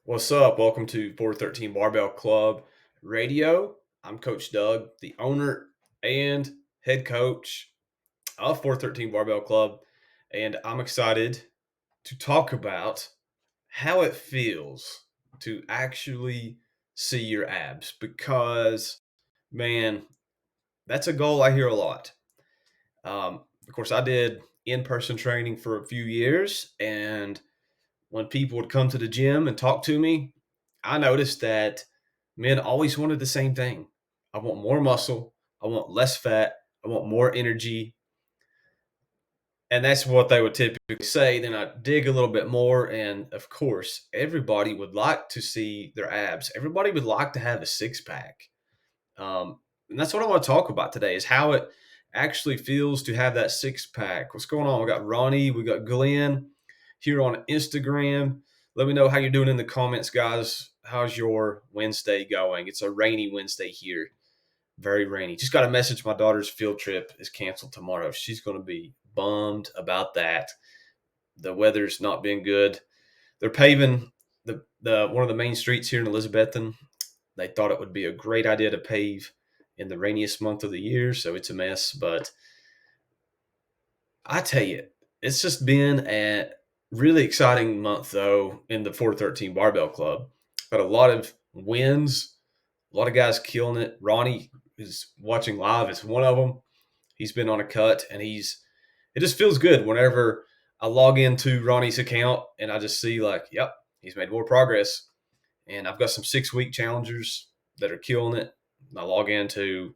What's up? Welcome to 413 Barbell Club Radio. I'm Coach Doug, the owner and head coach of 413 Barbell Club, and I'm excited to talk about how it feels to actually see your abs because, man, that's a goal I hear a lot. Of course, I did in person training for a few years, and when people would come to the gym and talk to me, I noticed that men always wanted the same thing. I want more muscle. I want less fat. I want more energy. And that's what they would typically say. Then I dig a little bit more. And of course, everybody would like to see their abs. Everybody would like to have a six pack. And that's what I want to talk about today is how it actually feels to have that six pack. What's going on? We got Ronnie, we got Glenn here on Instagram. Let me know how you're doing in the comments, guys. How's your Wednesday going? It's a rainy Wednesday here. Very rainy. Just got a message my daughter's field trip is canceled tomorrow. She's going to be bummed about that. The weather's not been good. They're paving the one of the main streets here in Elizabethton. They thought it would be a great idea to pave in the rainiest month of the year, so it's a mess. But I tell you, it's just been a really exciting month, though, in the 413 Barbell Club. Got a lot of wins, a lot of guys killing it. Ronnie is watching live is one of them. He's been on a cut, and it just feels good whenever I log into Ronnie's account and I just see, like, yep, he's made more progress. And I've got some 6 week challengers that are killing it. I log into,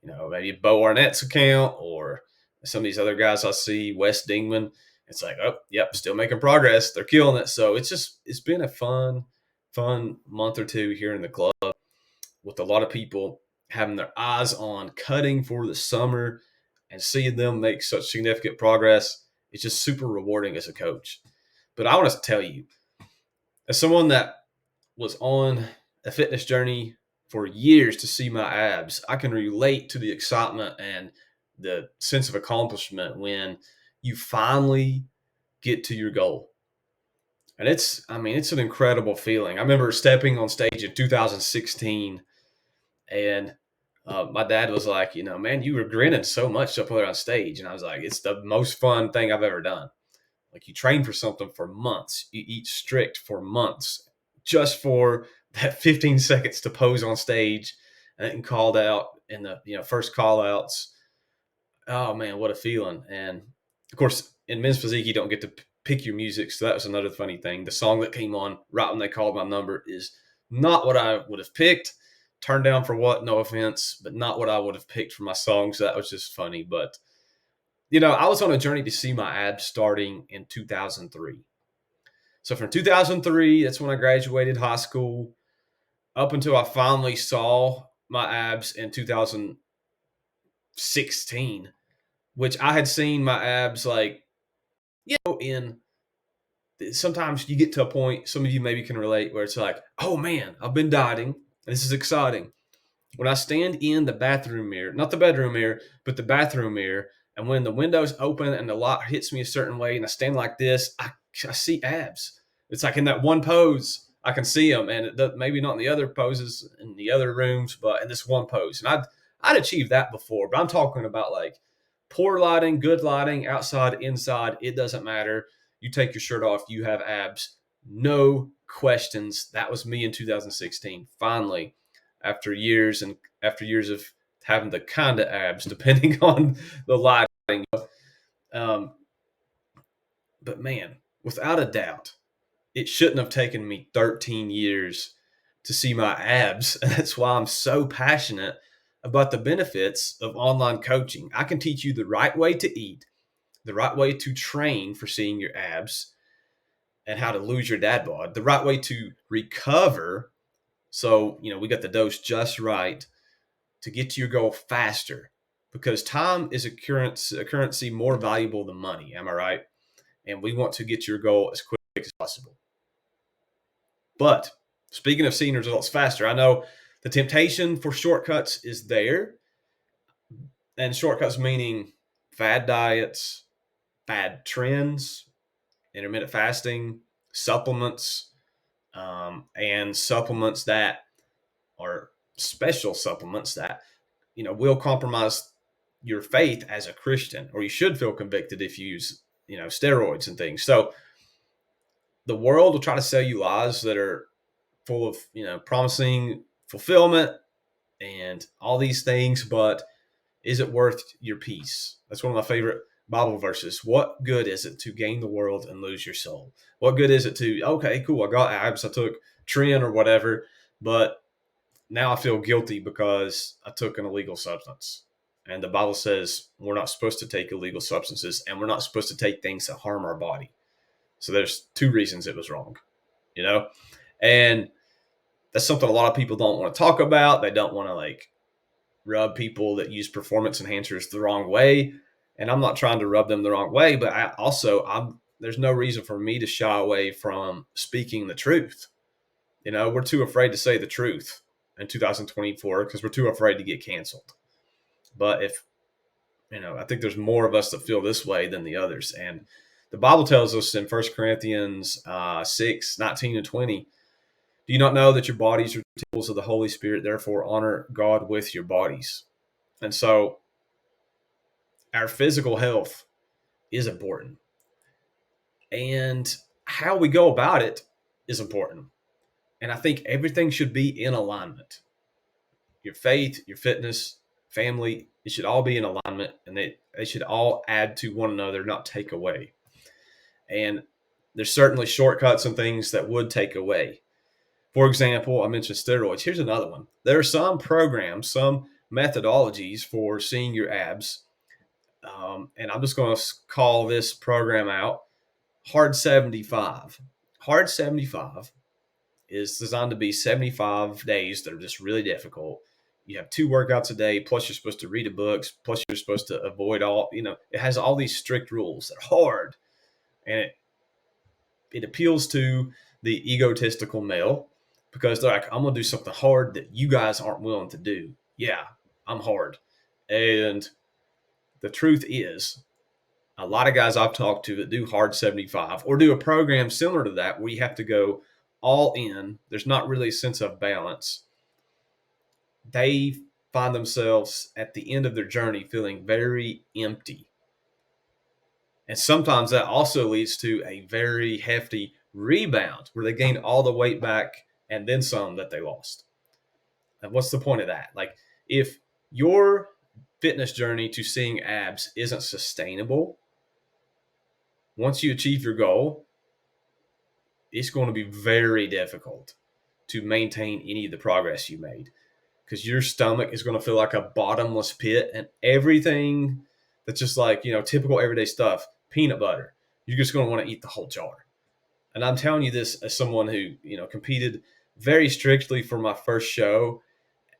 maybe Bo Arnett's account or some of these other guys I see, Wes Dingman. It's like, oh, yep, still making progress. They're killing it. So it's been a fun month or two here in the club with a lot of people having their eyes on cutting for the summer and seeing them make such significant progress. It's just super rewarding as a coach. But I want to tell you, as someone that was on a fitness journey for years to see my abs, I can relate to the excitement and the sense of accomplishment when you finally get to your goal. And it's an incredible feeling. I remember stepping on stage in 2016 and my dad was like, man, you were grinning so much up there on stage. And I was like, it's the most fun thing I've ever done. Like you train for something for months, you eat strict for months just for that 15 seconds to pose on stage and called out in the first call outs. Oh man, what a feeling. And of course, in men's physique, you don't get to pick your music. So that was another funny thing. The song that came on right when they called my number is not what I would have picked. Turned down for what? No offense, but not what I would have picked for my song. So that was just funny. But I was on a journey to see my abs starting in 2003. So from 2003, that's when I graduated high school, up until I finally saw my abs in 2016, which I had seen my abs like, in sometimes you get to a point, some of you maybe can relate, where it's like, oh man, I've been dieting, and this is exciting. When I stand in the bathroom mirror, not the bedroom mirror, but the bathroom mirror, and when the window's open and the light hits me a certain way and I stand like this, I see abs. It's like in that one pose, I can see them, and maybe not in the other poses in the other rooms, but in this one pose. And I'd achieved that before, but I'm talking about like poor lighting, good lighting, outside, inside, it doesn't matter. You take your shirt off, you have abs. No questions. That was me in 2016. Finally, after years of having the kind of abs, depending on the lighting. Um, but man, without a doubt, it shouldn't have taken me 13 years to see my abs. And that's why I'm so passionate about the benefits of online coaching. I can teach you the right way to eat, the right way to train for seeing your abs, and how to lose your dad bod, the right way to recover. So, we got the dose just right to get to your goal faster because time is a currency more valuable than money. Am I right? And we want to get to your goal as quick as possible. But speaking of seeing results faster, I know the temptation for shortcuts is there. And shortcuts meaning fad diets, fad trends, intermittent fasting, supplements, and supplements that are special supplements that will compromise your faith as a Christian, or you should feel convicted if you use steroids and things. So the world will try to sell you lies that are full of promising fulfillment and all these things, but is it worth your peace? That's one of my favorite Bible verses. What good is it to gain the world and lose your soul? What good is it to, okay, cool, I got abs, I took Tren or whatever, but now I feel guilty because I took an illegal substance. And the Bible says we're not supposed to take illegal substances, and we're not supposed to take things that harm our body. So there's two reasons it was wrong, you know? And that's something a lot of people don't want to talk about. They don't want to rub people that use performance enhancers the wrong way. And I'm not trying to rub them the wrong way, but there's no reason for me to shy away from speaking the truth. We're too afraid to say the truth in 2024 because we're too afraid to get canceled. But I think there's more of us that feel this way than the others. And the Bible tells us in 1 Corinthians 6, 19 and 20, do you not know that your bodies are temples of the Holy Spirit? Therefore, honor God with your bodies. And so our physical health is important. And how we go about it is important. And I think everything should be in alignment. Your faith, your fitness, family, it should all be in alignment, and they should all add to one another, not take away. And there's certainly shortcuts and things that would take away. For example, I mentioned steroids. Here's another one. There are some programs, some methodologies for seeing your abs. And I'm just going to call this program out Hard 75. Hard 75 is designed to be 75 days that are just really difficult. You have 2 workouts a day, plus you're supposed to read a book, plus you're supposed to avoid it has all these strict rules that are hard. And it appeals to the egotistical male because they're like, I'm going to do something hard that you guys aren't willing to do. Yeah, I'm hard. And the truth is, a lot of guys I've talked to that do Hard 75 or do a program similar to that where you have to go all in, there's not really a sense of balance. They find themselves at the end of their journey feeling very empty. And sometimes that also leads to a very hefty rebound where they gain all the weight back and then some that they lost. And what's the point of that? If your fitness journey to seeing abs isn't sustainable, once you achieve your goal, it's going to be very difficult to maintain any of the progress you made because your stomach is going to feel like a bottomless pit, and everything that's just typical everyday stuff, peanut butter, you're just going to want to eat the whole jar. And I'm telling you this as someone who, competed very strictly for my first show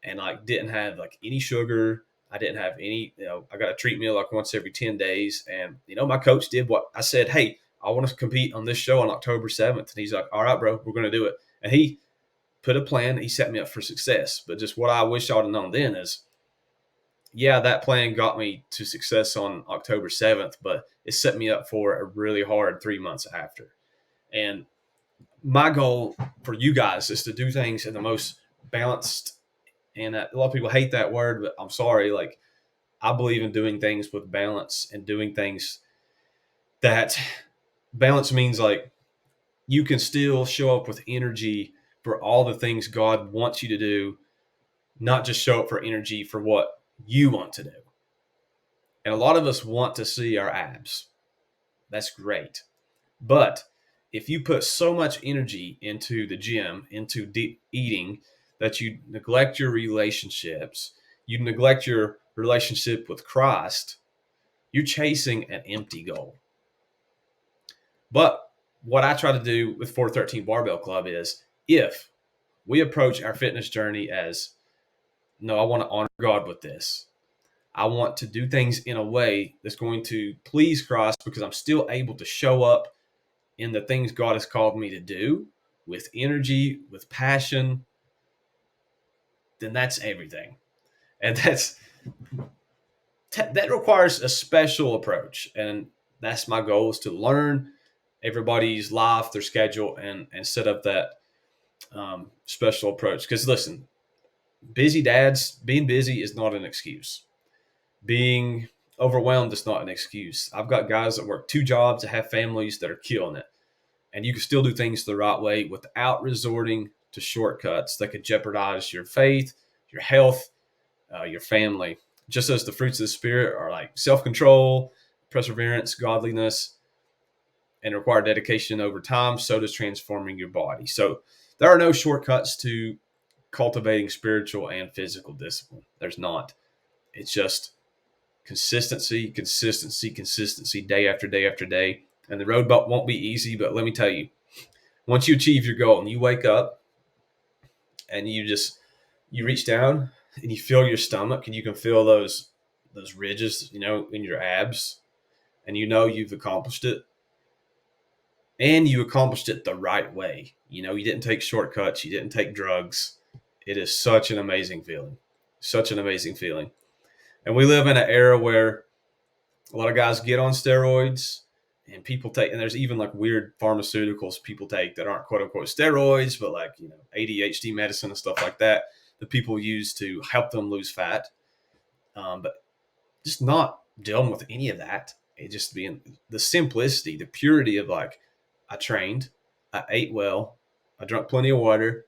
and didn't have any sugar. I didn't have any, I got a treat meal once every 10 days. And, my coach did what I said, hey, I want to compete on this show on October 7th. And he's like, all right, bro, we're going to do it. And he put a plan. He set me up for success. But just what I wish I would have known then is, yeah, that plan got me to success on October 7th, but it set me up for a really hard 3 months after. And my goal for you guys is to do things in the most balanced, and a lot of people hate that word, but I'm sorry. I believe in doing things with balance and doing things that balance means you can still show up with energy for all the things God wants you to do, not just show up for energy for what you want to do. And a lot of us want to see our abs. That's great. But if you put so much energy into the gym, into deep eating, that you neglect your relationships, you neglect your relationship with Christ, you're chasing an empty goal. But what I try to do with 413 Barbell Club is, if we approach our fitness journey as, no, I want to honor God with this. I want to do things in a way that's going to please Christ because I'm still able to show up in the things God has called me to do with energy, with passion, then that's everything. And that requires a special approach. And that's my goal, is to learn everybody's life, their schedule, and set up that special approach. Because listen, busy dads, being busy is not an excuse. Being overwhelmed is not an excuse. I've got guys that work two jobs, that have families, that are killing it. And you can still do things the right way without resorting to shortcuts that could jeopardize your faith, your health, your family. Just as the fruits of the Spirit are like self control, perseverance, godliness, and require dedication over time, so does transforming your body. So there are no shortcuts to cultivating spiritual and physical discipline. There's not. It's just consistency, consistency, consistency, day after day after day. And the road won't be easy, but let me tell you, once you achieve your goal and you wake up and you reach down and you feel your stomach and you can feel those ridges, in your abs, and you've accomplished it, and you accomplished it the right way. You didn't take shortcuts, you didn't take drugs. It is such an amazing feeling. Such an amazing feeling. And we live in an era where a lot of guys get on steroids, and people take, and there's even like weird pharmaceuticals people take that aren't quote unquote steroids, but like, ADHD medicine and stuff like that people use to help them lose fat. But just not dealing with any of that. It just being the simplicity, the purity of like, I trained, I ate well, I drank plenty of water,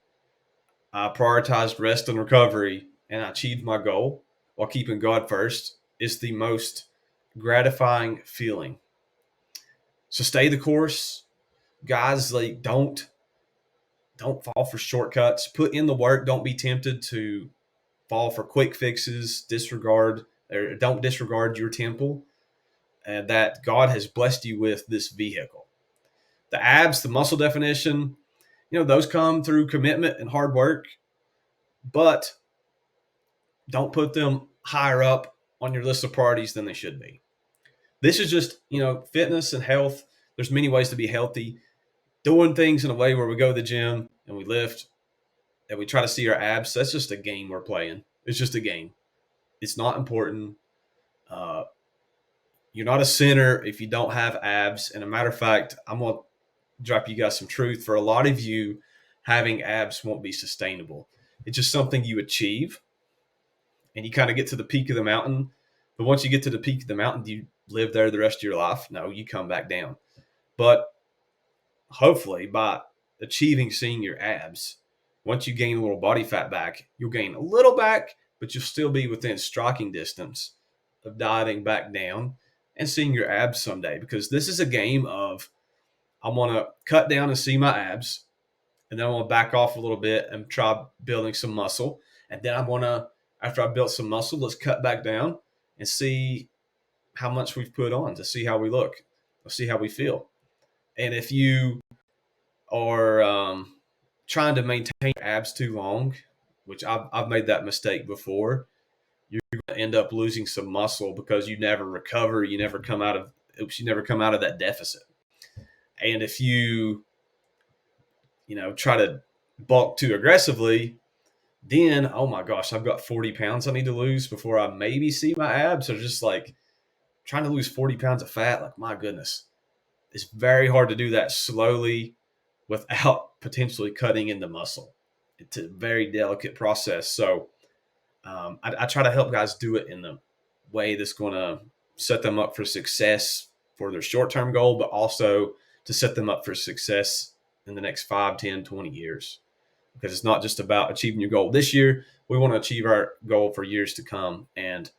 I prioritized rest and recovery, and I achieved my goal while keeping God first is the most gratifying feeling. So stay the course, guys. Like don't fall for shortcuts. Put in the work. Don't be tempted to fall for quick fixes. Don't disregard your temple, and that God has blessed you with this vehicle. The abs, the muscle definition, those come through commitment and hard work, but don't put them higher up on your list of priorities than they should be. This is just, fitness and health. There's many ways to be healthy. Doing things in a way where we go to the gym and we lift and we try to see our abs, that's just a game we're playing. It's just a game. It's not important. Uh, you're not a sinner if you don't have abs. And a matter of fact, I'm going to drop you guys some truth. For a lot of you, having abs won't be sustainable. It's just something you achieve and you kind of get to the peak of the mountain. But once you get to the peak of the mountain, do you live there the rest of your life? No, you come back down. But hopefully by achieving seeing your abs, once you gain a little body fat back, you'll gain a little back, but you'll still be within striking distance of diving back down and seeing your abs someday. Because this is a game of, I want to cut down and see my abs, and then I want to back off a little bit and try building some muscle. And then I want to, after I built some muscle, let's cut back down and see how much we've put on, to see how we look. Let's see how we feel. And if you are trying to maintain abs too long, which I've made that mistake before, you're going to end up losing some muscle because you never recover. You never come out of that deficit. And if you try to bulk too aggressively, then, oh my gosh, I've got 40 pounds I need to lose before I maybe see my abs. Or just like trying to lose 40 pounds of fat, like, my goodness, it's very hard to do that slowly without potentially cutting into muscle. It's a very delicate process. So I try to help guys do it in the way that's going to set them up for success for their short-term goal, but also to set them up for success in the next 5, 10, 20 years. Because it's not just about achieving your goal this year. We want to achieve our goal for years to come. And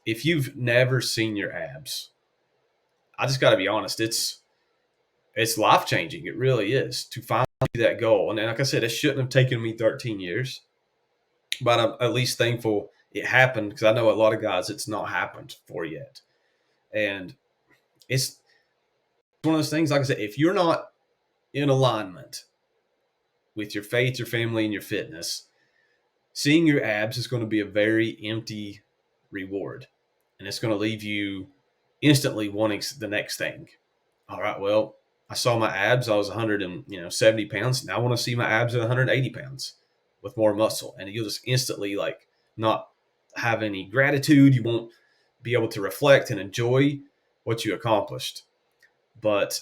if you've never seen your abs, I just got to be honest, it's life-changing. It really is, to finally see that goal. And like I said, it shouldn't have taken me 13 years, but I'm at least thankful it happened, because I know a lot of guys it's not happened for yet. And it's one of those things, like I said, if you're not in alignment with your faith, your family, and your fitness, seeing your abs is going to be a very empty reward. And it's going to leave you instantly wanting the next thing. All right, well, I saw my abs. I was 170 pounds. Now I want to see my abs at 180 pounds with more muscle. And you'll just instantly like not have any gratitude. You won't be able to reflect and enjoy what you accomplished. But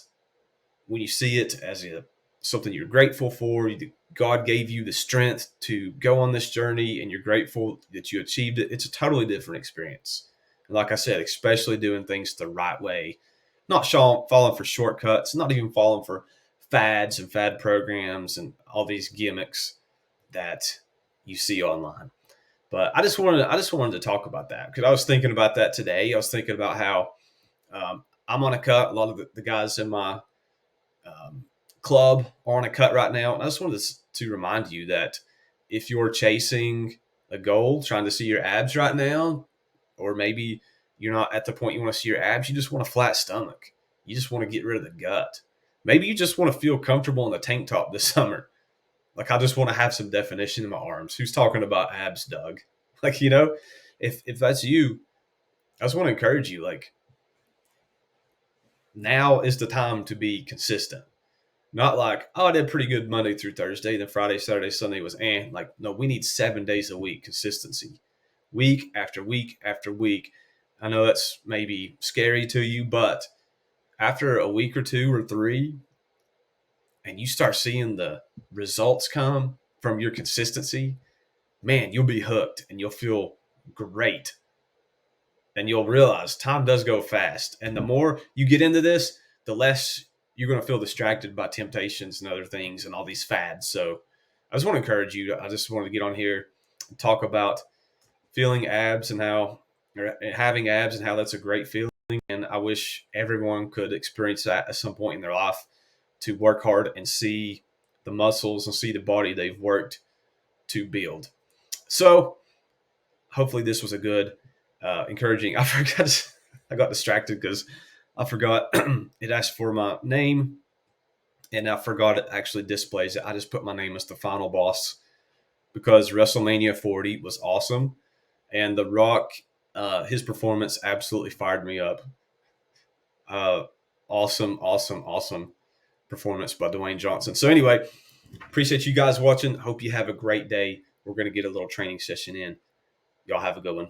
when you see it as something you're grateful for, God gave you the strength to go on this journey and you're grateful that you achieved it, it's a totally different experience. And like I said, especially doing things the right way, not falling for shortcuts, not even falling for fads and fad programs and all these gimmicks that you see online. But I just wanted to talk about that because I was thinking about that today. I was thinking about how I'm on a cut. A lot of the guys in my um, club are on a cut right now. And I just wanted to remind you that if you're chasing a goal, trying to see your abs right now, or maybe you're not at the point you want to see your abs, you just want a flat stomach. You just want to get rid of the gut. Maybe you just want to feel comfortable in a tank top this summer. Like I just want to have some definition in my arms. Who's talking about abs, Doug? Like, if that's you, I just want to encourage you. Like now is the time to be consistent. Not like, oh, I did pretty good Monday through Thursday, then Friday, Saturday, Sunday was like, no, we need 7 days a week consistency, week after week after week. I know that's maybe scary to you, but after a week or two or three, and you start seeing the results come from your consistency, man, you'll be hooked and you'll feel great. And you'll realize time does go fast. And the more you get into this, the less you're going to feel distracted by temptations and other things and all these fads. So I just want to encourage you. I just wanted to get on here and talk about feeling abs and how, or having abs and how that's a great feeling. And I wish everyone could experience that at some point in their life, to work hard and see the muscles and see the body they've worked to build. So hopefully this was a good, encouraging. I got distracted because I forgot it asked for my name, and I forgot it actually displays it. I just put my name as the final boss because WrestleMania 40 was awesome, and The Rock, his performance absolutely fired me up. Uh, awesome performance by Dwayne Johnson. So anyway, appreciate you guys watching. Hope you have a great day. We're going to get a little training session in. Y'all have a good one.